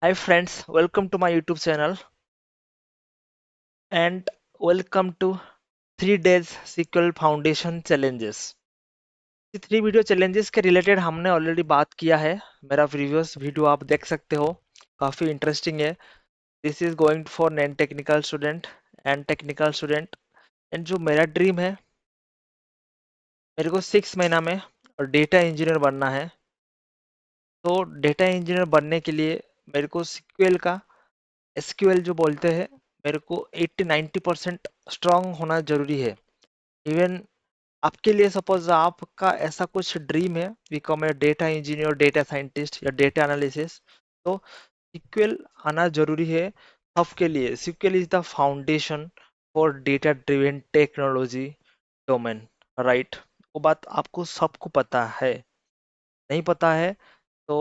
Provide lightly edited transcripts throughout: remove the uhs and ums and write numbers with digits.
Hi friends, welcome to my YouTube channel and welcome to 3 days SQL Foundation Challenges। ये 3 video challenges के related हमने already बात किया है। मेरा प्रीवियस वीडियो आप देख सकते हो, काफी इंटरेस्टिंग है। This is going for non technical student and technical student. And जो मेरा ड्रीम है, मेरे को 6 महीना में डेटा इंजीनियर बनना है। तो डेटा इंजीनियर बनने के लिए मेरे को SQL का एसक्यूएल जो बोलते हैं, मेरे को 80-90% स्ट्रांग होना जरूरी है। इवन आपके लिए सपोज आपका ऐसा कुछ ड्रीम है, become a data engineer, data scientist या डेटा एनालिसिस, तो सीक्वल आना जरूरी है सबके लिए। SQL is the foundation for data driven technology domain, right? वो बात आपको सबको पता है। नहीं पता है तो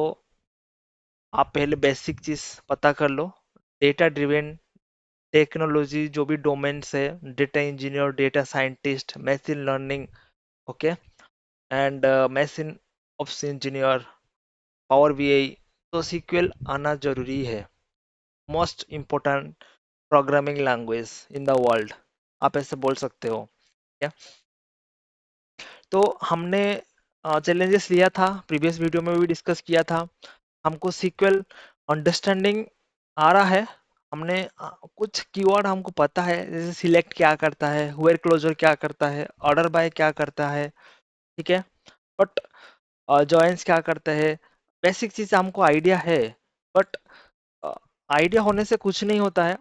आप पहले बेसिक चीज पता कर लो। डेटा ड्रिवन टेक्नोलॉजी जो भी डोमेन्स है, data engineer, data scientist, machine learning, okay, and machine ops engineer, power BI, तो सीक्वल आना जरूरी है। Most important programming language in the world, आप ऐसे बोल सकते हो क्या? तो हमने चैलेंजेस लिया था, प्रीवियस वीडियो में भी डिस्कस किया था। हमको सीक्वल अंडरस्टैंडिंग आ रहा है। हमने कुछ कीवर्ड हमको पता है, जैसे सिलेक्ट क्या करता है, वेयर क्लोजर क्या करता है, ऑर्डर बाय क्या करता है, ठीक है। बट जॉइंस क्या करता है, बेसिक चीज हमको आइडिया है। बट आइडिया होने से कुछ नहीं होता है।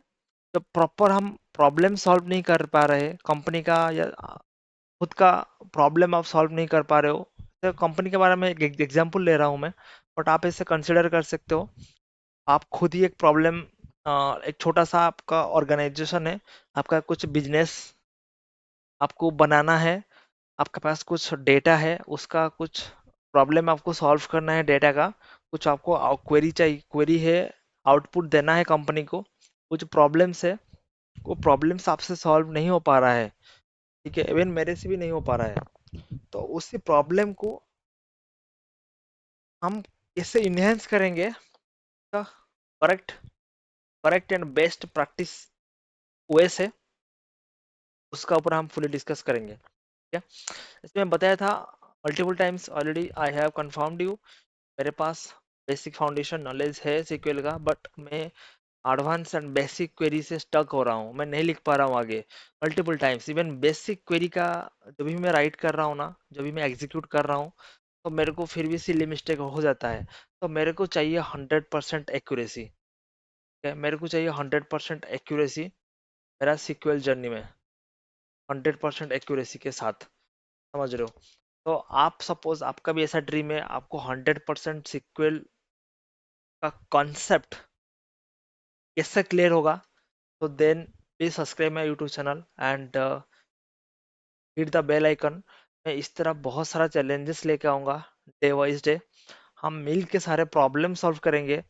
जब प्रॉपर हम प्रॉब्लम सॉल्व नहीं कर पा रहे, कंपनी का या खुद का प्रॉब्लम आप सॉल्व नहीं कर पा रहे हो, तो कंपनी के बारे में एक एग्जांपल ले रहा हूँ मैं, बट आप इसे कंसिडर कर सकते हो। आप खुद ही एक प्रॉब्लम, एक छोटा सा आपका ऑर्गेनाइजेशन है, आपका कुछ बिजनेस आपको बनाना है, आपके पास कुछ डेटा है, उसका कुछ प्रॉब्लम आपको सॉल्व करना है, डेटा का कुछ आपको क्वेरी चाहिए, क्वेरी है, आउटपुट देना है कंपनी को। कुछ प्रॉब्लम्स है, वो प्रॉब्लम्स आपसे सॉल्व नहीं हो पा रहा है, ठीक है, इवन मेरे से भी नहीं हो पा रहा है। तो उसी प्रॉब्लम को हम कैसे इनहेंस करेंगे, correct correct and best practice way से, उसका ऊपर हम फुली डिस्कस करेंगे, ठीक है। इसमें बताया था multiple times already, I have confirmed you, मेरे पास बेसिक फाउंडेशन नॉलेज है सीक्वल का, बट मैं एडवांस एंड बेसिक क्वेरी से स्टक हो रहा हूँ, मैं नहीं लिख पा रहा हूँ आगे। Multiple times even basic query का जब भी मैं राइट कर रहा हूँ ना, जब भी मैं एग्जीक्यूट कर रहा हूँ, तो मेरे को फिर भी सिली मिस्टेक हो जाता है। तो मेरे को चाहिए 100% एक्यूरेसी, मेरे को चाहिए 100% एक्यूरेसी मेरा सीक्वल जर्नी में, 100% एक्यूरेसी के साथ, समझ रहे हो? तो आप सपोज आपका भी ऐसा ड्रीम है, आपको 100% सीक्वल का कॉन्सेप्ट कैसे क्लियर होगा, तो then please subscribe my YouTube channel and hit the bell icon. मैं इस तरह बहुत सारा चैलेंजेस लेके आऊंगा, डे वाइज डे। हम मिल के सारे प्रॉब्लम सॉल्व करेंगे।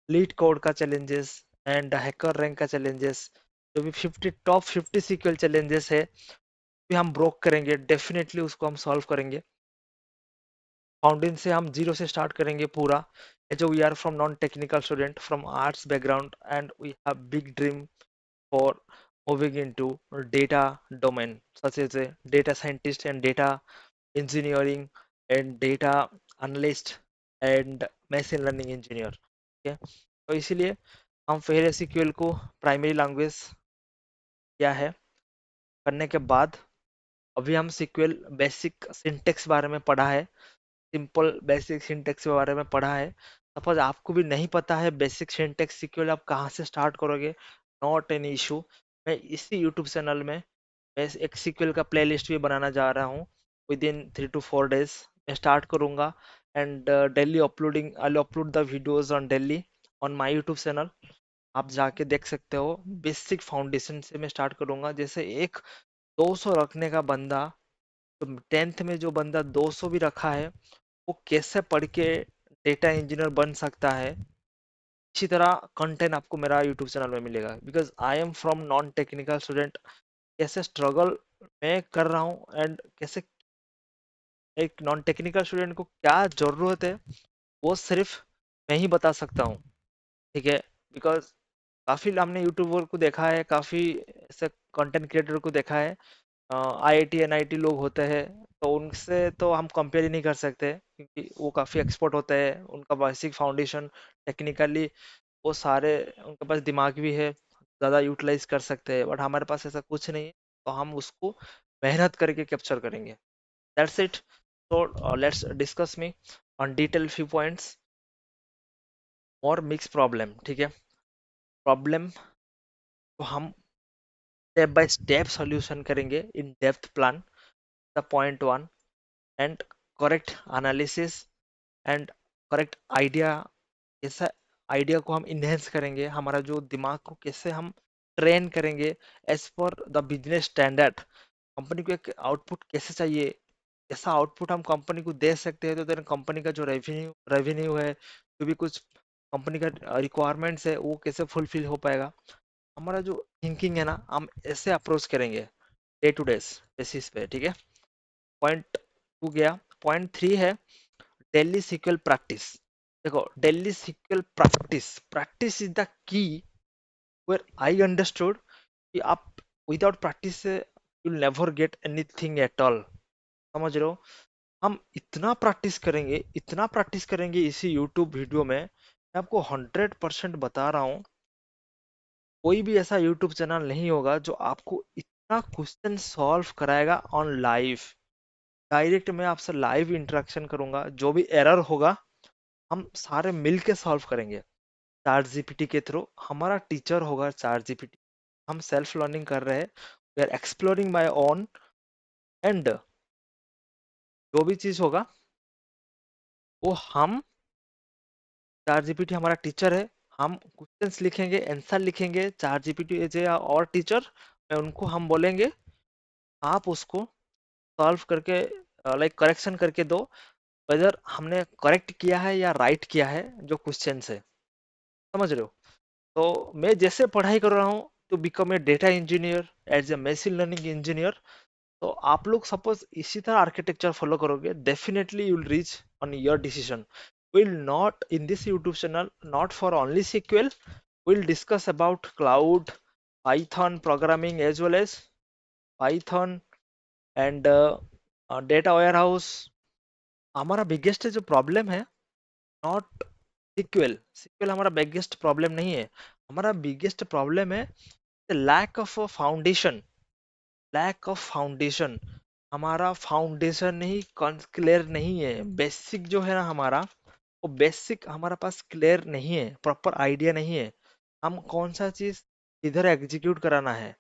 लीड कोड का चैलेंजेस एंड हैकर रैंक का चैलेंजेस, जो भी 50 टॉप 50 सीक्वल चैलेंजेस है, भी हम ब्रोक करेंगे, डेफिनेटली उसको हम सॉल्व करेंगे। फाउंडेशन से हम जीरो से स्टार्ट करेंगे पूरा। जो we are from non technical student from arts background and we have big dream for moving into data domain such as a data scientist and data engineering and data analyst and machine learning engineer, ठीक है। तो इसीलिए हम पहले SQL को primary language क्या है करने के बाद, अभी हम SQL बेसिक सिंटेक्स बारे में पढ़ा है, सिंपल बेसिक सिंटेक्स के बारे में पढ़ा है। सपोज आपको भी नहीं पता है बेसिक सिंटेक्स सीक्वल, आप कहाँ से स्टार्ट करोगे, नॉट एन इशू। मैं इसी यूट्यूब चैनल में मैं एक सीक्वल का प्लेलिस्ट भी बनाना जा रहा हूँ। विद इन 3 to 4 days मैं स्टार्ट करूँगा and daily uploading, I upload the videos on daily on my YouTube channel. आप जाके देख सकते हो। बेसिक फाउंडेशन से मैं स्टार्ट करूँगा, जैसे एक 200 रखने का बंदा, तो 10th में जो बंदा 200 भी रखा है, वो कैसे पढ़ के डेटा इंजीनियर बन सकता है, इसी तरह कंटेंट आपको मेरा यूट्यूब चैनल में मिलेगा। Because I am from non technical student, कैसे स्ट्रगल मैं कर रहा हूँ एंड कैसे एक नॉन टेक्निकल स्टूडेंट को क्या जरूरत है, वो सिर्फ मैं ही बता सकता हूँ, ठीक है। बिकॉज काफी हमने यूट्यूबर को देखा है, काफी ऐसे कंटेंट क्रिएटर को देखा है, आईआईटी एनआईटी लोग होते हैं, तो उनसे तो हम कंपेयर ही नहीं कर सकते क्योंकि वो काफी एक्सपर्ट होते हैं, उनका बेसिक फाउंडेशन टेक्निकली वो सारे, उनके पास दिमाग भी है, ज़्यादा यूटिलाइज कर सकते हैं, बट हमारे पास ऐसा कुछ नहीं है, तो हम उसको मेहनत करके कैप्चर करेंगे। That's it. तो let's discuss me on detail few points और मिक्स प्रॉब्लम, ठीक है। प्रॉब्लम तो हम स्टेप बाय स्टेप सॉल्यूशन करेंगे in depth plan, the point one, and correct analysis and correct idea, कैसा आइडिया को हम इन्हेंस करेंगे, हमारा जो दिमाग को कैसे हम ट्रेन करेंगे as per the business standard, company को एक आउटपुट कैसे चाहिए, ऐसा आउटपुट हम कंपनी को दे सकते हैं तो देन कंपनी का जो रेवेन्यू रेवेन्यू है, जो भी कुछ कंपनी का रिक्वायरमेंट्स है, वो कैसे फुलफिल हो पाएगा। हमारा जो थिंकिंग है ना, हम ऐसे अप्रोच करेंगे डे टू डे बेसिस पे, ठीक है। पॉइंट टू गया। पॉइंट थ्री है डेली सीक्वल प्रैक्टिस। देखो, daily SQL practice, practice is the key where I understood कि आप विदाउट प्रैक्टिस से you never get anything at all. समझ रहे हो? हम इतना प्रैक्टिस करेंगे, इतना प्रैक्टिस करेंगे इसी यूट्यूब वीडियो में, मैं आपको 100% बता रहा हूँ, कोई भी ऐसा यूट्यूब चैनल नहीं होगा जो आपको इतना क्वेश्चन सॉल्व कराएगा ऑन लाइव। डायरेक्ट मैं आपसे लाइव इंटरेक्शन करूंगा, जो भी एरर होगा हम सारे मिल के सॉल्व करेंगे। चैट जीपीटी के थ्रू हमारा टीचर होगा चैट जीपीटी, हम सेल्फ लर्निंग कर रहे हैं, we are exploring my own, and जो भी चीज होगा वो हम, चैट जीपीटी हमारा टीचर है, हम क्वेश्चंस लिखेंगे, आंसर लिखेंगे, चैट जीपीटी एज ए और टीचर, मैं उनको हम बोलेंगे आप उसको सॉल्व करके लाइक करेक्शन करके दो, वेदर हमने करेक्ट किया है या राइट किया है जो क्वेश्चन है। समझ रहे हो? तो मैं जैसे पढ़ाई कर रहा हूँ to become a data engineer, as a machine learning engineer, तो आप लोग सपोज इसी तरह आर्किटेक्चर फॉलो करोगे, definitely you will reach on your decision. Will not in this YouTube channel not for only SQL, will discuss about cloud, Python programming as well as Python and data warehouse. हमारा biggest जो problem है, not SQL, SQL हमारा biggest problem नहीं है, हमारा biggest problem है lack of foundation, lack of foundation. हमारा foundation नहीं क्लियर नहीं है, बेसिक जो है ना हमारा, वो बेसिक हमारा पास क्लियर नहीं है, प्रॉपर आइडिया नहीं है, हम कौन सा चीज किधर एग्जीक्यूट कराना है।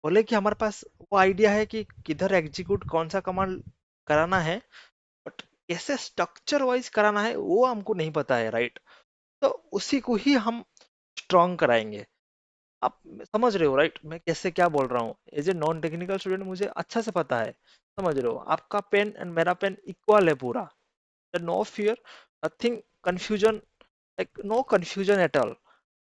बोले कि हमारे पास वो आइडिया है कि किधर एग्जीक्यूट कौन सा कमांड कराना है, बट कैसे स्ट्रक्चर वाइज कराना है वो हमको नहीं पता है, राइट। तो उसी को ही हम स्ट्रॉन्ग कराएंगे। आप समझ रहे हो, राइट, मैं कैसे क्या बोल रहा हूँ? As a non technical student मुझे अच्छा से पता है। समझ रहे हो? आपका पेन एंड मेरा पेन इक्वल है पूरा, no fear, nothing confusion, like no confusion at all.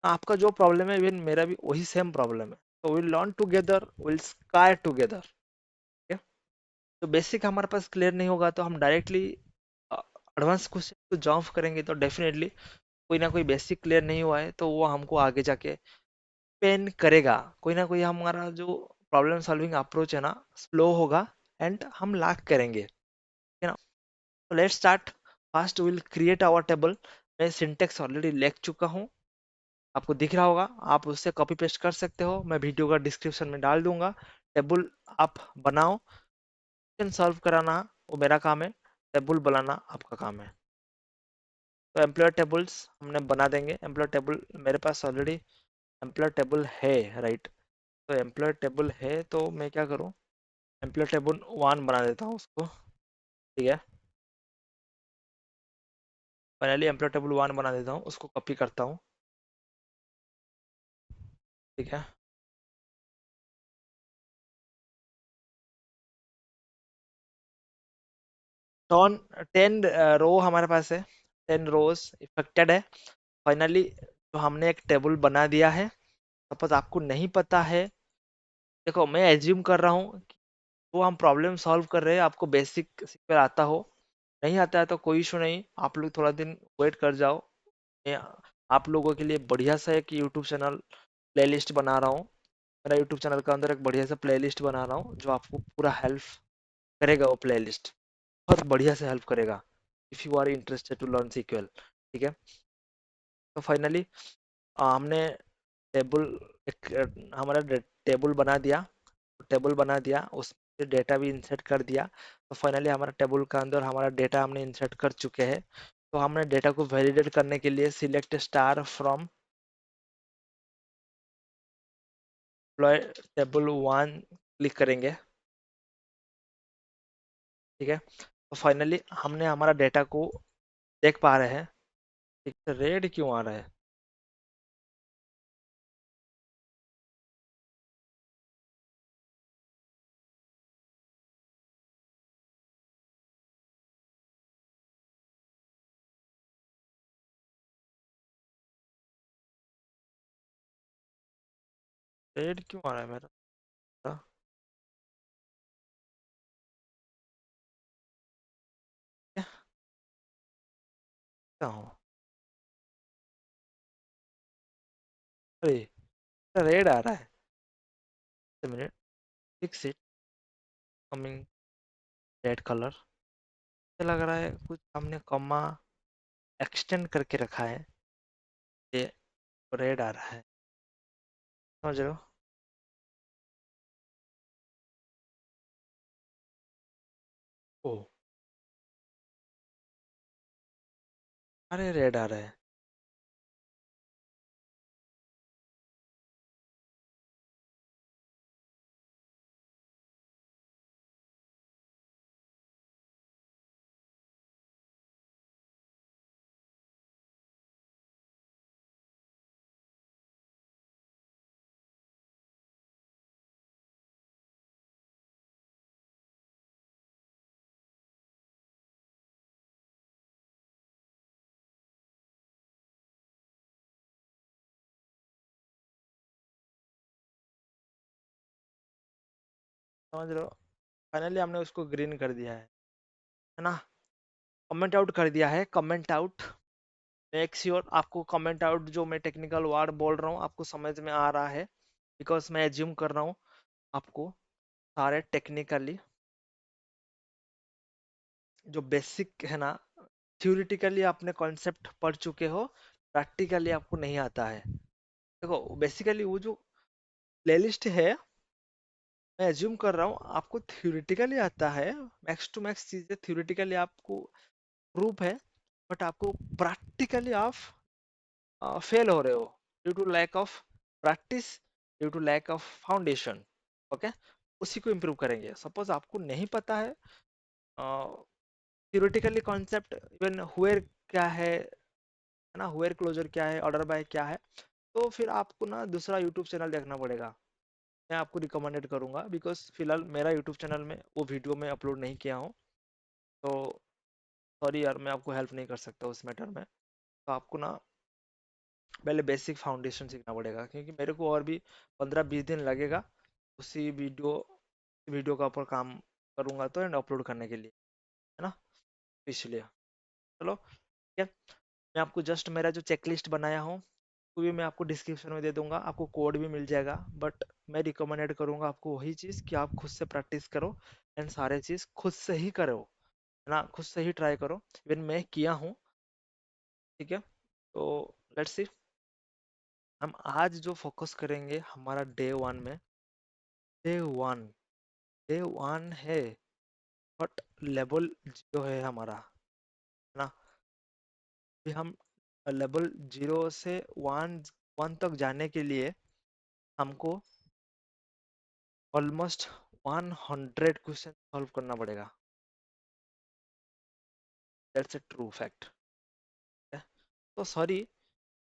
आपका जो प्रॉब्लम है इवन मेरा भी वही सेम प्रॉब्लम है, तो will learn together, will sky together. तो बेसिक हमारे पास क्लियर नहीं होगा तो हम डायरेक्टली एडवांस क्वेश्चन को जंप करेंगे, तो डेफिनेटली कोई ना कोई बेसिक क्लियर नहीं हुआ है तो वो हमको आगे जाके पेन करेगा, कोई ना कोई हमारा जो प्रॉब्लम सॉल्विंग अप्रोच है ना स्लो होगा, एंड हम लैक करेंगे, है ना। तो let's start. First will create our table. मैं सिंटेक्स ऑलरेडी लिख चुका हूँ, आपको दिख रहा होगा, आप उससे कॉपी पेस्ट कर सकते हो, मैं वीडियो का डिस्क्रिप्शन में डाल दूंगा। टेबल आप बनाओ, क्वेश्चन सॉल्व कराना वो मेरा काम है, टेबल बनाना आपका काम है। तो एम्प्लॉयर टेबल्स हमने बना देंगे, एम्प्लॉयर टेबल मेरे पास ऑलरेडी एम्प्लॉयर टेबल है, राइट। तो एम्प्लॉयर टेबल है तो मैं क्या करूँ, एम्प्लॉयर टेबल वन बना देता हूँ उसको, ठीक है। फाइनली एम्प्लॉयर टेबल वन बना देता हूँ, उसको कॉपी करता हूँ, ठीक है। टॉन 10 रो हमारे पास है, 10 रोज इफेक्टेड है। फाइनली तो हमने एक टेबल बना दिया है। सपोज आपको नहीं पता है, देखो मैं एज्यूम कर रहा हूँ कि वो हम प्रॉब्लम सॉल्व कर रहे हैं, आपको बेसिक सीक्वल आता हो, नहीं आता है तो कोई इशू नहीं, आप लोग थोड़ा दिन वेट कर जाओ, मैं आप लोगों के लिए बढ़िया सा एक यूट्यूब चैनल प्लेलिस्ट बना रहा हूँ। मेरा यूट्यूब चैनल के अंदर एक बढ़िया सा प्लेलिस्ट बना रहा हूँ जो आपको पूरा हेल्प करेगा। वो प्लेलिस्ट बहुत बढ़िया से हेल्प करेगा if you are interested to learn SQL. ठीक है, तो फाइनली हमने टेबल एक हमारा टेबल बना दिया। टेबल बना दिया, उसमें डेटा भी इंसर्ट कर दिया। तो फाइनली हमारा टेबल का अंदर हमारा डेटा हमने इंसर्ट कर चुके हैं। तो हमने डेटा को वैलिडेट करने के लिए select star from table one click करेंगे। ठीक है, तो फाइनली हमने हमारा डेटा को देख पा रहे हैं। ठीक है, रेड क्यों आ रहा है? रेड क्यों आ रहा है मेरा? क्या क्या हूँ? अरे रेड आ रहा है। Minute, fix it, coming red colour. मुझे लग रहा है कुछ हमने कॉमा एक्सटेंड करके रखा है, ये रेड आ रहा है। समझ रहे हो? ओ, अरे रेड आ रहा है। समझ रहे हो? फाइनली हमने उसको ग्रीन कर दिया है ना? कमेंट आउट कर दिया है, कमेंट आउट। मेक श्योर आपको कमेंट आउट जो मैं टेक्निकल वर्ड बोल रहा हूँ आपको समझ में आ रहा है, बिकॉज मैं एज्यूम कर रहा हूँ आपको सारे टेक्निकली जो बेसिक है ना, थ्योरेटिकली आपने कॉन्सेप्ट पढ़ चुके हो, प्रैक्टिकली आपको नहीं आता है। देखो बेसिकली वो जो प्लेलिस्ट है, मैं एज्यूम कर रहा हूँ आपको थ्योरेटिकली आता है। मैक्स टू मैक्स चीजें थ्योरेटिकली आपको प्रूफ है, बट आपको प्रैक्टिकली आप फेल हो रहे हो due to lack of practice, due to lack of foundation. Okay, उसी को इम्प्रूव करेंगे। सपोज आपको नहीं पता है थ्योरेटिकली कॉन्सेप्ट, इवन हुएर क्या है ना, हुएर क्लोजर क्या है, ऑर्डर बाय क्या है, तो फिर आपको ना दूसरा यूट्यूब चैनल देखना पड़ेगा। मैं आपको रिकमेंडेड करूंगा, बिकॉज फिलहाल मेरा यूट्यूब चैनल में वो वीडियो मैं अपलोड नहीं किया हूँ। तो सॉरी यार, मैं आपको हेल्प नहीं कर सकता उस मैटर में। तो आपको ना पहले बेसिक फाउंडेशन सीखना पड़ेगा, क्योंकि मेरे को और भी 15-20 दिन लगेगा उसी वीडियो का ऊपर काम करूंगा तो एंड अपलोड करने के लिए, है ना? इसलिए चलो ठीक है। मैं आपको जस्ट मेरा जो चेकलिस्ट बनाया हूँ वो भी मैं आपको डिस्क्रिप्शन में दे दूंगा, आपको कोड भी मिल जाएगा। बट मैं रिकमेंडेड करूंगा आपको वही चीज़ कि आप खुद से प्रैक्टिस करो एंड सारे चीज़ खुद से ही करो, है ना? खुद से ही ट्राई करो। इवन मैं किया हूँ। ठीक है, तो लेट्स सी। हम आज जो फोकस करेंगे हमारा डे वन डे वन है, बट लेवल जीरो है हमारा, है ना? अभी हम लेवल जीरो से वन वन तक जाने के लिए हमको ऑलमोस्ट 100 क्वेश्चन सॉल्व करना पड़ेगा। That's a true fact. तो सॉरी,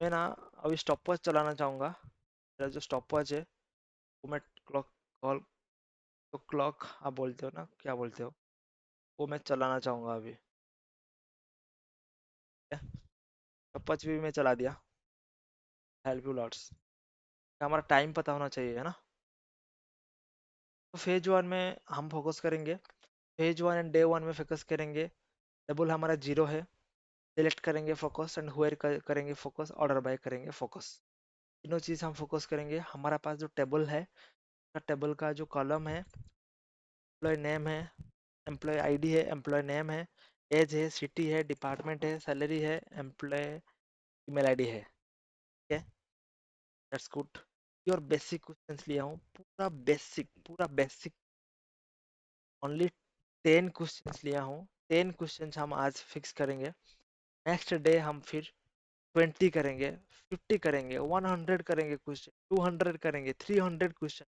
मैं ना अभी स्टॉप वॉच चलाना चाहूँगा। मेरा जो स्टॉप वॉच है वो मैं क्लॉक कॉल, तो क्लॉक आप बोलते हो ना, क्या बोलते हो, वो मैं चलाना चाहूँगा अभी। स्टॉप वॉच भी मैं चला दिया। Help you lots. हमारा टाइम पता होना चाहिए, है ना? तो फेज वन में हम फोकस करेंगे, phase one and day one में फोकस करेंगे। डबल हमारा जीरो है, सिलेक्ट करेंगे फोकस एंड हुएर करेंगे फोकस, ऑर्डर बाय करेंगे फोकस। तीनों चीज हम फोकस करेंगे। हमारा पास जो टेबल है, टेबल का जो कॉलम है, एम्प्लॉय नेम है, एम्प्लॉय आईडी है, एम्प्लॉय नेम है, एज है, सिटी है, डिपार्टमेंट है, सैलरी है, एम्प्लॉय ईमेल आईडी है। ठीक है, दैट्स गुड। और बेसिक क्वेश्चंस लिया हूँ, पूरा बेसिक ओनली 10 क्वेश्चंस लिया हूँ। 10 क्वेश्चंस हम आज फिक्स करेंगे। नेक्स्ट डे हम फिर 20 करेंगे, 50 करेंगे, 100 करेंगे क्वेश्चन, 200 करेंगे, 300 क्वेश्चन,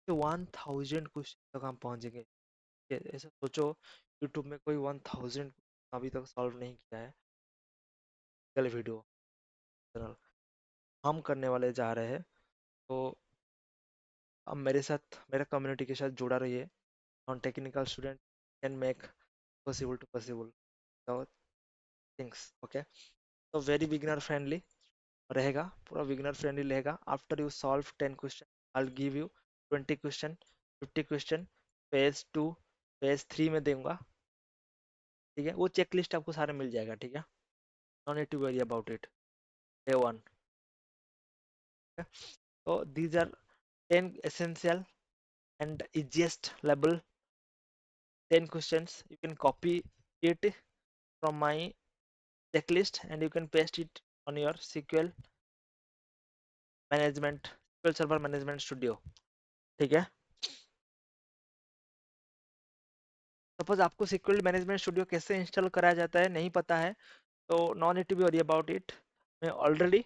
1000 क्वेश्चन तक हम पहुंचेंगे। ऐसा सोचो, यूट्यूब में कोई 1000 अभी तक सॉल्व नहीं किया है। चल वीडियो हम करने वाले जा रहे हैं। तो अब मेरे साथ, मेरा कम्युनिटी के साथ जुड़ा रहिए। Non technical student can make possible to possible things. Okay, तो वेरी बिगिनर फ्रेंडली रहेगा, पूरा बिगिनर फ्रेंडली रहेगा। After you solve 10 question, I will give you 20 question, 50 question, phase 2 phase 3 में दूंगा। ठीक है, वो चेक लिस्ट आपको सारे मिल जाएगा। ठीक है, no need to worry about it. Day 1। so these are 10 essential and easiest level 10 questions. You can copy it from my checklist and you can paste it on your SQL management, SQL server management studio. ठीक है, suppose आपको SQL management studio कैसे install कराया जाता है नहीं पता है, तो no need to be worry about it. मैं ऑलरेडी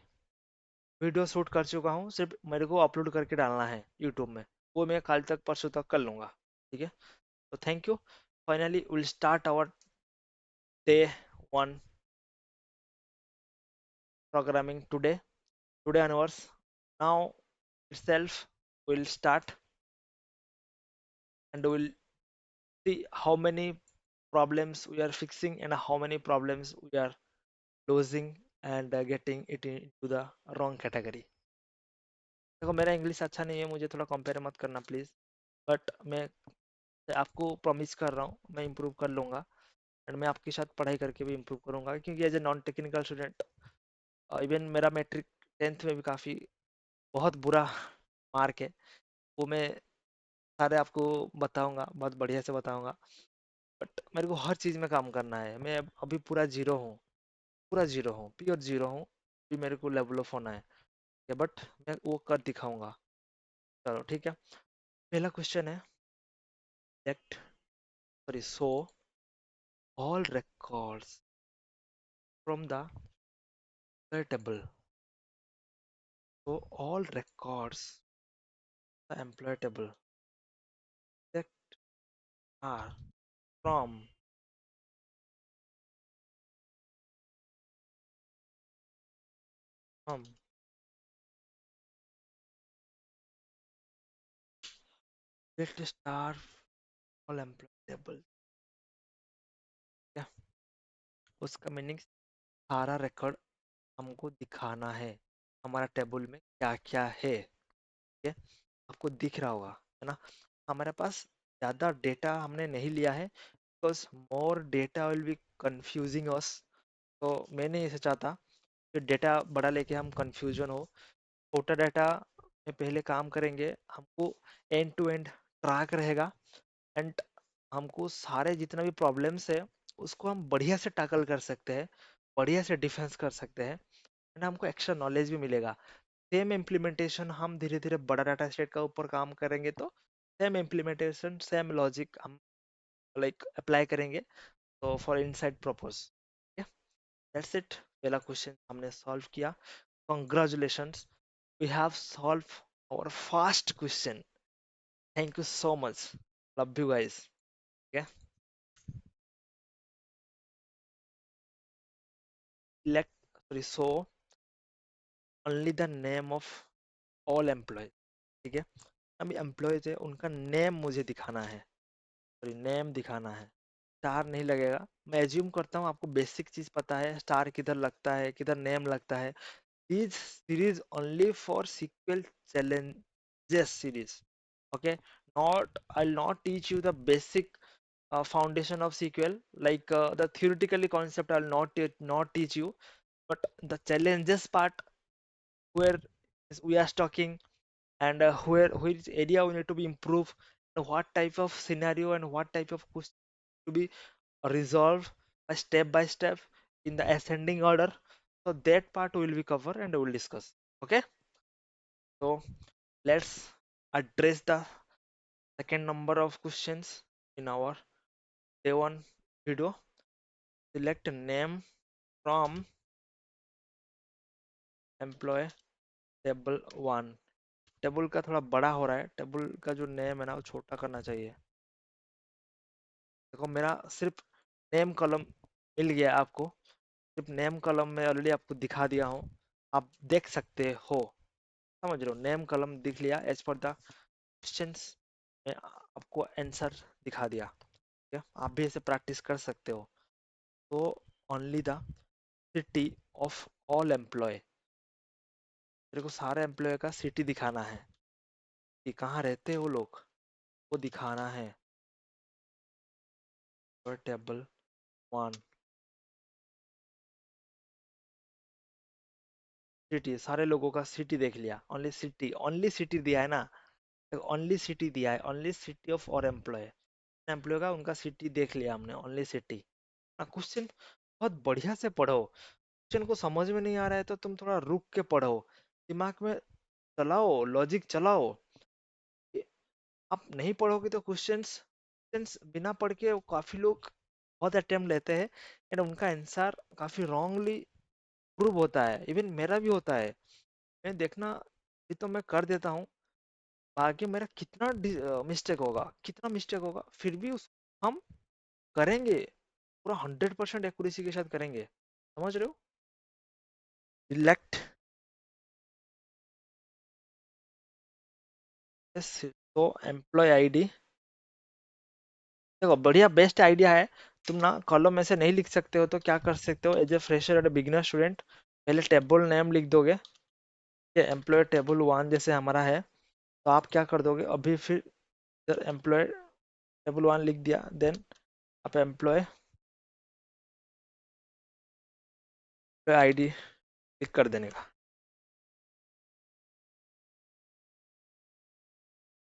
वीडियो शूट कर चुका हूँ, सिर्फ मेरे को अपलोड करके डालना है यूट्यूब में। वो मैं कल तक परसों तक कर लूँगा। ठीक है, तो thank you. Finally will start our day 1 programming today. Today onwards, now itself will start and we'll see how many problems we are fixing and how many problems we are losing and getting it into the wrong category. देखो मेरा English अच्छा नहीं है, मुझे थोड़ा compare मत करना please, but मैं आपको प्रॉमिस कर रहा हूँ मैं इम्प्रूव कर लूंगा। एंड मैं आपके साथ पढ़ाई करके भी इम्प्रूव करूंगा, क्योंकि as a non technical student even मेरा मैट्रिक 10th में भी काफ़ी बहुत बुरा मार्क है। वो मैं सारे आपको बताऊंगा, बहुत बढ़िया से बताऊंगा। बट मेरे को हर चीज़ में काम करना है। मैं अभी पूरा जीरो हूँ, पूरा जीरो हूँ, प्योर जीरो हूँ। अभी मेरे को लेवल ऑफ होना है, बट मैं वो कर दिखाऊंगा। चलो ठीक है, पहला क्वेश्चन है let sorry so all records from the table. So all records the employee table that are from from let start all employee table। क्या उसका मीनिंग? सारा रिकॉर्ड हमको दिखाना है, हमारा टेबल में क्या क्या है। ठीक है, आपको दिख रहा होगा है ना। हमारे पास ज़्यादा डेटा हमने नहीं लिया है, because more data will be confusing us. तो मैं नहीं ऐसा चाहता कि डेटा बड़ा लेके हम कंफ्यूजन हो। छोटा डाटा में पहले काम करेंगे, हमको एंड टू एंड ट्रैक रहेगा। एंड हमको सारे जितना भी प्रॉब्लम्स है उसको हम बढ़िया से टैकल कर सकते हैं, बढ़िया से डिफेंस कर सकते हैं। एंड हमको एक्स्ट्रा नॉलेज भी मिलेगा। सेम इम्प्लीमेंटेशन हम धीरे धीरे बड़ा डाटा सेट का ऊपर काम करेंगे, तो सेम इम्प्लीमेंटेशन सेम लॉजिक हम लाइक अप्लाई करेंगे, तो for inside purpose. That's it, पहला क्वेश्चन हमने सॉल्व किया। Congratulations, we have solved our first question. Thank you so much. Love you guys. Okay. Let sorry so only the name of all employees. ठीक है, अभी employees है उनका name मुझे दिखाना है, सॉरी नेम दिखाना है। स्टार नहीं लगेगा। मैं एज्यूम करता हूँ आपको बेसिक चीज पता है, स्टार किधर लगता है, किधर नेम लगता है। This series only for SQL challenges series. Okay, not I'll not teach you the basic foundation of SQL. Like the theoretically concept I'll not teach you, but the challenges part where we are talking, and which area we need to be improved, and what type of scenario and what type of question to be resolved by step in the ascending order. So that part will be cover and we will discuss. Okay, so let's address the second number of questions in our day one video. Select name from employee table one. Table का थोड़ा बड़ा हो रहा है, table का जो name है ना वो छोटा करना चाहिए. देखो मेरा सिर्फ नेम कॉलम मिल गया आपको, सिर्फ नेम कॉलम में ऑलरेडी आपको दिखा दिया हूँ, आप देख सकते हो. समझ रहे हो, नेम कॉलम दिख लिया. एज पर द क्वेश्चंस में आपको आंसर दिखा दिया. ठीक है, आप भी ऐसे प्रैक्टिस कर सकते हो. तो only the city of all employ, मेरे को सारे एम्प्लॉय का सिटी दिखाना है कि कहाँ रहते हैं वो लोग, वो दिखाना है. टेबल वन सिटी, सारे लोगों का सिटी देख लिया. ओनली सिटी दिया है ना, ओनली सिटी दिया है, ओनली सिटी ऑफ और एम्प्लॉय, एम्प्लॉय का उनका सिटी देख लिया हमने, ओनली सिटी. क्वेश्चन बहुत बढ़िया से पढ़ो. क्वेश्चन को समझ में नहीं आ रहा है तो तुम थोड़ा रुक के पढ़ो, दिमाग में चलाओ, लॉजिक चलाओ. ये आप नहीं पढ़ोगे तो क्वेश्चंस क्वेश्चंस बिना पढ़ के काफी लोग बहुत अटेम्प्ट लेते हैं एंड उनका आंसर काफी रॉन्गली प्रूव होता है. इवन मेरा भी होता है. मैं देखना, ये तो मैं कर देता हूँ, आगे मेरा कितना मिस्टेक होगा, कितना मिस्टेक होगा, फिर भी उस हम करेंगे, पूरा 100% एक्यूरेसी के साथ करेंगे. समझ रहे हो. सिलेक्ट, तो एम्प्लॉय आईडी. देखो बढ़िया बेस्ट आइडिया है. तुम ना कॉलम में से नहीं लिख सकते हो तो क्या कर सकते हो, as a fresher and beginner student पहले टेबल नेम लिख दोगे. ये एम्प्लॉय टेबल वन जैसे हमारा है, तो आप क्या कर दोगे अभी, फिर एम्प्लॉय टेबल वन लिख दिया, देन आप एम्प्लॉय आईडी क्लिक कर देने का.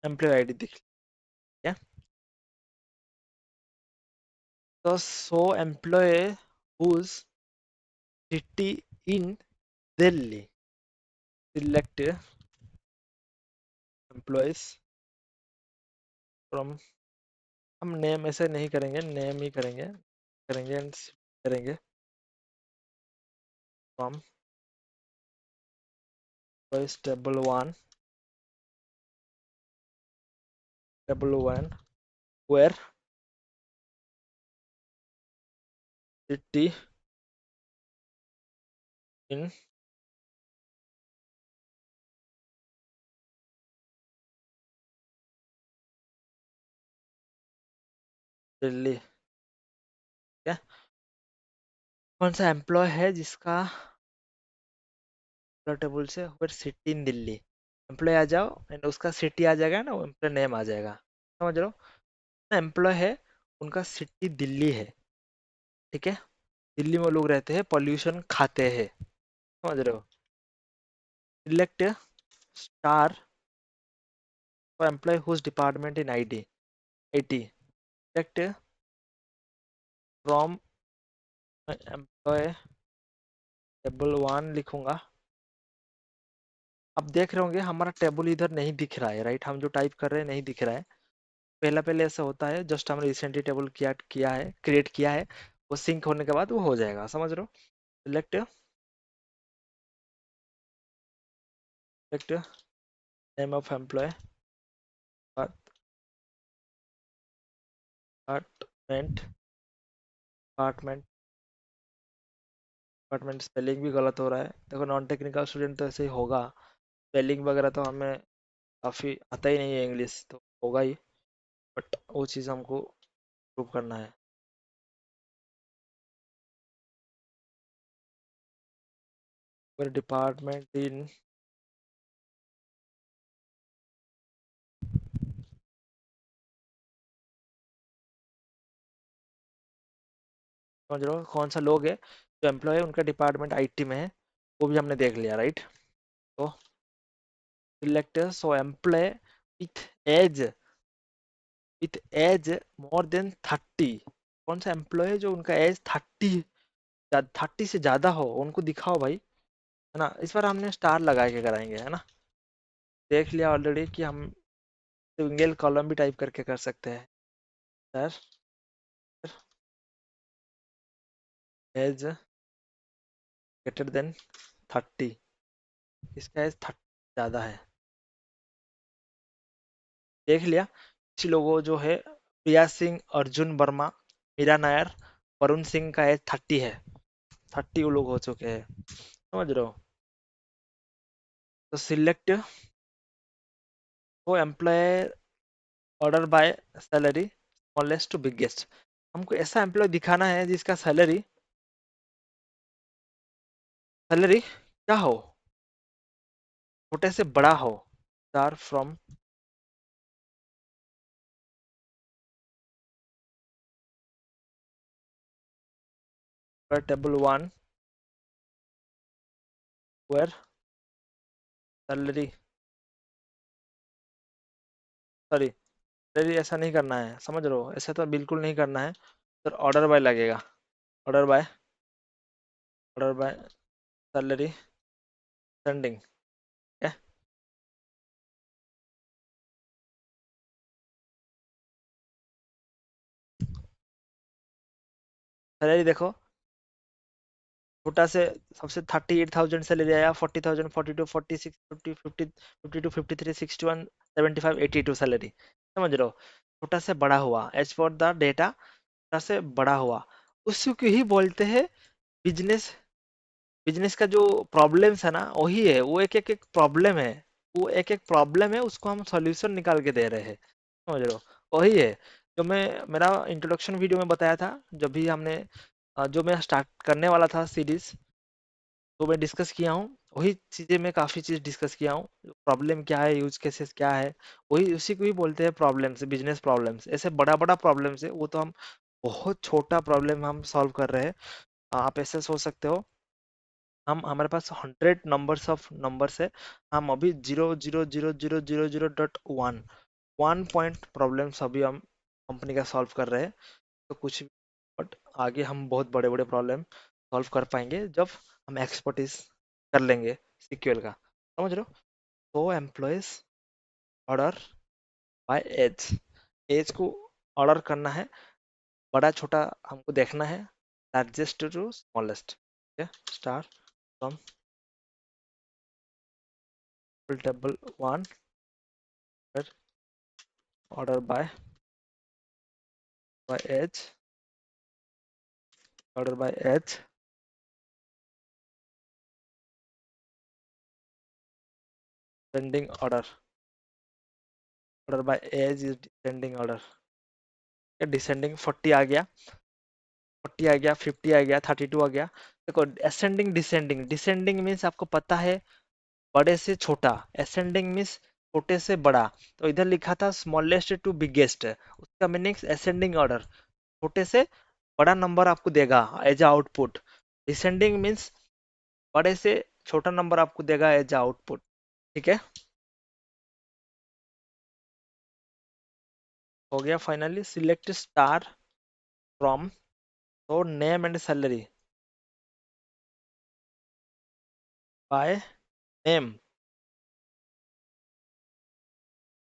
एम्प्लॉय आईडी दिख लिया. तो so employee whose city in Delhi. Select employees from, हम नेम ऐसे नहीं करेंगे, नेम ही करेंगे, करेंगे and करेंगे from employees table one where city in Delhi. क्या, कौन सा एम्प्लॉय है जिसका टेबल से where city in Delhi. Employee आ जाओ एंड उसका सिटी आ जाएगा ना, एम्प्लॉय नेम आ जाएगा. समझ रहे हो, एम्प्लॉय है, उनका सिटी दिल्ली है. ठीक है, दिल्ली में लोग रहते हैं, पॉल्यूशन खाते हैं. समझ रहे हो. Select star for employ whose department in ID IT. Select from employ table one लिखूंगा. अब देख रहे होंगे हमारा टेबल इधर नहीं दिख रहा है, राइट. हम जो टाइप कर रहे हैं नहीं दिख रहा है. पहला पहले ऐसा होता है, जस्ट हमने रिसेंटली टेबल किया किया है, क्रिएट किया है, वो सिंक होने के बाद वो हो जाएगा. समझ रहे हो. Select select name of employ, department, department, department. Spelling भी गलत हो रहा है. देखो नॉन टेक्निकल स्टूडेंट तो ऐसे ही होगा, स्पेलिंग वगैरह तो हमें काफ़ी आता ही नहीं है, इंग्लिश तो होगा ही, बट वो चीज़ हमको प्रूव करना है. फिर डिपार्टमेंट इन समझ रहे हो कौन सा लोग है जो एम्प्लॉय है उनका डिपार्टमेंट आईटी में है, वो भी हमने देख लिया, राइट। तो select so employ with age more than 30। कौन सा एम्प्लॉय है जो उनका एज 30 से ज्यादा हो, उनको दिखाओ भाई, है ना। इस बार हमने स्टार लगा के कराएंगे, है ना। देख लिया ऑलरेडी कि हम सिंगल कॉलम भी टाइप करके कर सकते हैं। सर एज ग्रेटर देन 30, इसका एज 30 ज़्यादा है, देख लिया। कुछ लोगों जो है प्रिया सिंह, अर्जुन वर्मा, मीरा नायर, वरुण सिंह का एज 30 है, 30 वो लोग हो चुके हैं, समझ रहे हो। तो सिलेक्ट वो employ order by salary smallest to biggest. हमको ऐसा एम्प्लॉय दिखाना है जिसका सैलरी सैलरी क्या हो, छोटे से बड़ा हो। Star from table 1 where salary, sorry salary ऐसा नहीं करना है, समझ रहे हो, ऐसा तो बिल्कुल नहीं करना है। तो ऑर्डर बाय लगेगा, ऑर्डर बाय सैलरी सेंडिंग, क्या सैलरी देखो, छोटा से सबसे 38,000 सैलरी आया, 40,000, 42, 46, 50, 50, 52, 53, 61, 75, 82 सैलरी, समझ रहे हो। छोटा से बड़ा हुआ एज फॉर द डेटा, छोटा से बड़ा हुआ, उसी को ही बोलते हैं बिजनेस। बिजनेस का जो प्रॉब्लम्स है ना वही है, वो एक एक एक प्रॉब्लम है, वो एक एक प्रॉब्लम है, उसको हम सॉल्यूशन निकाल के दे रहे हैं, समझ रहे हो। वही है जो मैं मेरा इंट्रोडक्शन वीडियो में बताया था, जब भी हमने जो मैं स्टार्ट करने वाला था सीरीज, तो मैं डिस्कस किया हूँ वही चीज़ें, मैं काफ़ी चीज़ डिस्कस किया हूँ। प्रॉब्लम क्या है, यूज केसेस क्या है, वही उसी को ही बोलते हैं प्रॉब्लम्स, बिजनेस प्रॉब्लम्स। ऐसे बड़ा बड़ा प्रॉब्लम्स है वो तो हम, बहुत छोटा प्रॉब्लम हम सॉल्व कर रहे हैं। आप ऐसे सोच सकते हो, हम हमारे पास 100 नंबर्स है, हम अभी 0.00000.1 1 पॉइंट प्रॉब्लम्स अभी हम कंपनी का सॉल्व कर रहे हैं। तो कुछ, बट आगे हम बहुत बड़े बड़े प्रॉब्लम सॉल्व कर पाएंगे जब हम एक्सपर्टीज कर लेंगे सीक्वल का, समझ रहे हो। तो employees order by age, age को ऑर्डर करना है, बड़ा छोटा हमको देखना है, largest to smallest. Star from table 1 order by age, order by age, sending order, order by age is descending order. Descending 40 आ गया, 40 आ गया, 50 आ गया, 32 आ गया। देखो असेंडिंग डिसेंडिंग, डिसेंडिंग मीन्स आपको पता है बड़े से छोटा, असेंडिंग मीन्स छोटे से बड़ा। तो इधर लिखा था स्मॉलेस्ट टू बिगेस्ट, उसका मीनिंग असेंडिंग ऑर्डर, छोटे से बड़ा नंबर आपको देगा एज आउटपुट। डिसेंडिंग मीन्स बड़े से छोटा नंबर आपको देगा एज आउटपुट, ठीक है। हो गया फाइनली। सिलेक्ट स्टार फ्रॉम, तो name and salary by name,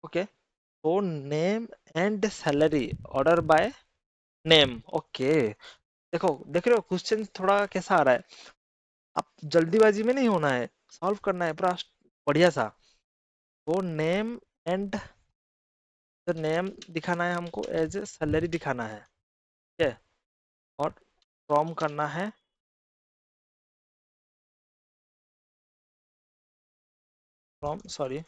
okay. तो name and salary order by name, okay. देखो देख रहे हो क्वेश्चन थोड़ा कैसा आ रहा है, आप जल्दीबाजी में नहीं होना है, सॉल्व करना है पूरा बढ़िया सा। तो नेम एंड, तो नेम दिखाना है हमको, एज सैलरी दिखाना है, ठीक है। और फ्रॉम करना है, from sorry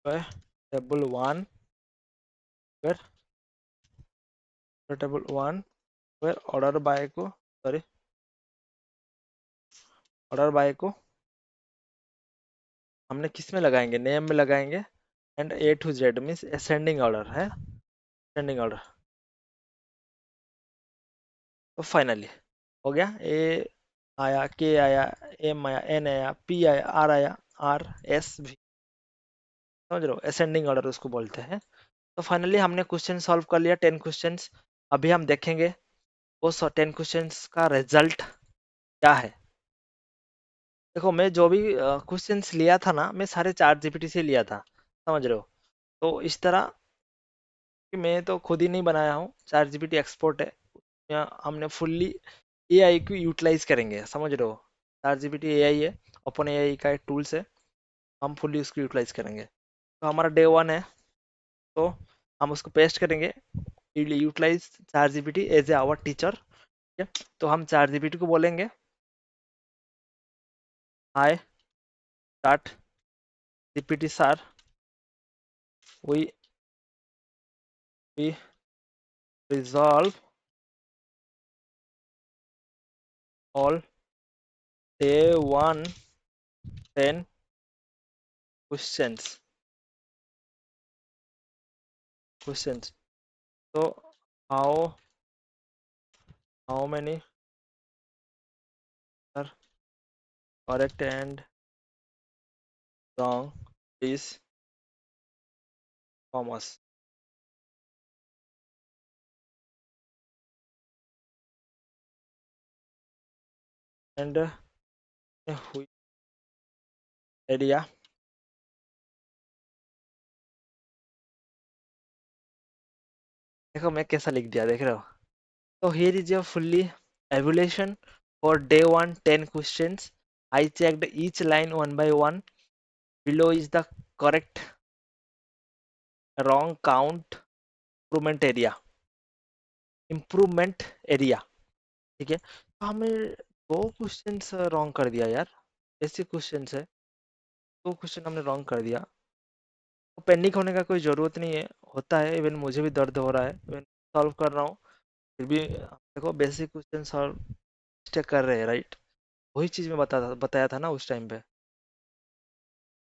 table 1 where, table 1 where order by को, सॉरी ऑर्डर बाय को हमने किस में लगाएंगे, नेम में लगाएंगे। And A to Z means ascending order है, असेंडिंग ऑर्डर, तो फाइनली हो गया। ए आया, के आया, एम आया, एन आया, पी आया, आर आया, आर एस भी, समझ रहे हो, असेंडिंग ऑर्डर उसको बोलते हैं। तो फाइनली हमने क्वेश्चन सॉल्व कर लिया 10 क्वेश्चंस। अभी हम देखेंगे उस 10 क्वेश्चंस का रिजल्ट क्या है। देखो मैं जो भी क्वेश्चंस लिया था ना, मैं सारे चैट जीपीटी से लिया था, समझ रहे हो। तो इस तरह कि मैं तो खुद ही नहीं बनाया हूँ, चैट जीपीटी एक्सपोर्ट है, या हमने फुल्ली एआई को यूटिलाइज करेंगे, समझ रहे हो। चैट जीपीटी एआई है, ओपन एआई का एक टूल्स है, हम फुल्ली उसको यूटिलाइज करेंगे। तो हमारा डे 1 है, तो हम उसको पेस्ट करेंगे, utilize ChatGPT as a our teacher. ठीक है, तो हम चैट जीपीटी को बोलेंगे hi ChatGPT sir, we we resolve all day 1 10 questions. So how many are correct and wrong? Please inform us. And which area? देखो मैं कैसा लिख दिया, देख रहे हो। So here is your fully evaluation for day 1 10 questions. I checked each line one by one. Below is the correct wrong count improvement area. ठीक है, तो हमें दो क्वेश्चन रॉन्ग कर दिया यार, बेसिक क्वेश्चन है, दो क्वेश्चन हमने रॉन्ग कर दिया। तो पैनिक होने का कोई ज़रूरत नहीं है, होता है, इवन मुझे भी दर्द हो रहा है, इवन सॉल्व कर रहा हूँ, फिर भी देखो बेसिक क्वेश्चन सॉल्व मिस्टेक कर रहे हैं, राइट। वही चीज़ मैं बताया था ना उस टाइम पे।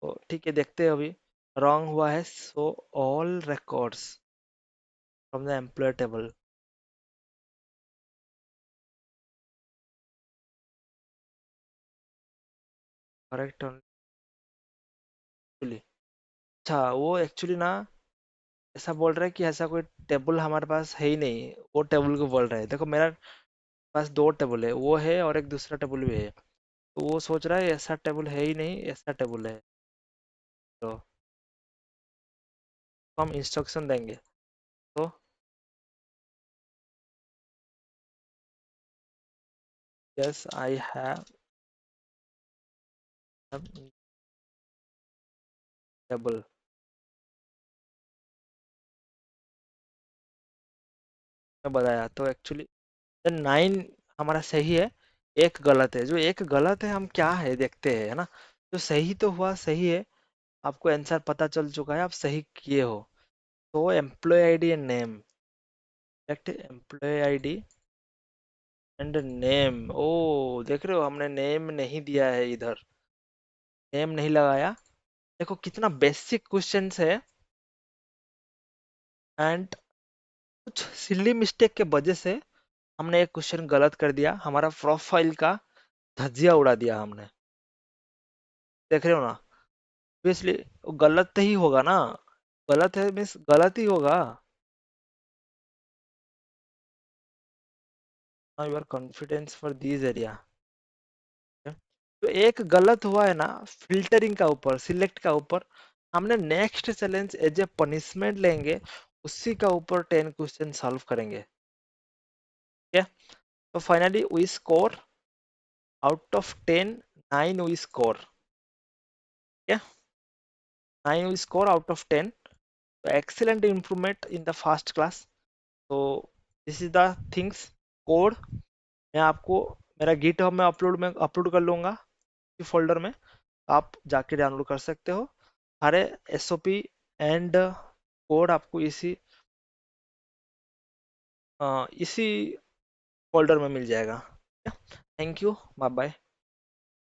तो ठीक है, देखते हैं अभी। रॉन्ग हुआ है, so all records from the employ table, correct only. अच्छा, वो एक्चुअली ना ऐसा बोल रहा है कि ऐसा कोई टेबल हमारे पास है ही नहीं, वो टेबल को बोल रहा है। देखो मेरा पास दो टेबल है, वो है और एक दूसरा टेबल भी है, तो वो सोच रहा है ऐसा टेबल है ही नहीं, ऐसा टेबल है। तो हम इंस्ट्रक्शन देंगे, तो यस आई हैव टेबल, मैं बताया तो एक्चुअली 9 हमारा सही है, एक गलत है। जो एक गलत है हम क्या है देखते हैं, है ना। जो सही तो हुआ सही है, आपको आंसर पता चल चुका है, आप सही किए हो। तो employee ID and name, employee ID and name. Oh देख रहे हो, हमने नेम नहीं दिया है इधर, नेम नहीं लगाया। देखो कितना बेसिक क्वेश्चंस है, एंड कुछ सिली मिस्टेक के वजह से हमने एक क्वेश्चन गलत कर दिया, हमारा प्रोफाइल का धज्जिया उड़ा दिया हमने, देख रहे हो ना। ऑब्वियसली गलत ही होगा ना, गलत है मीन्स गलत ही होगा। Your confidence for this area, तो एक गलत हुआ है ना, फिल्टरिंग का ऊपर, सिलेक्ट का ऊपर। हमने next challenge as a punishment लेंगे, उसी का ऊपर 10 क्वेश्चन सॉल्व करेंगे। ठीक है, तो finally we score out of 10 9 we score. ठीक है, 9 वी स्कोर आउट ऑफ 10, तो excellent improvement in the first class. तो this is the things code, मैं आपको मेरा गिटहब में अपलोड कर लूंगा इस फोल्डर में, आप जाके डाउनलोड कर सकते हो। सारे एसओपी एंड कोड आपको इसी फोल्डर में मिल जाएगा। Thank you, bye bye.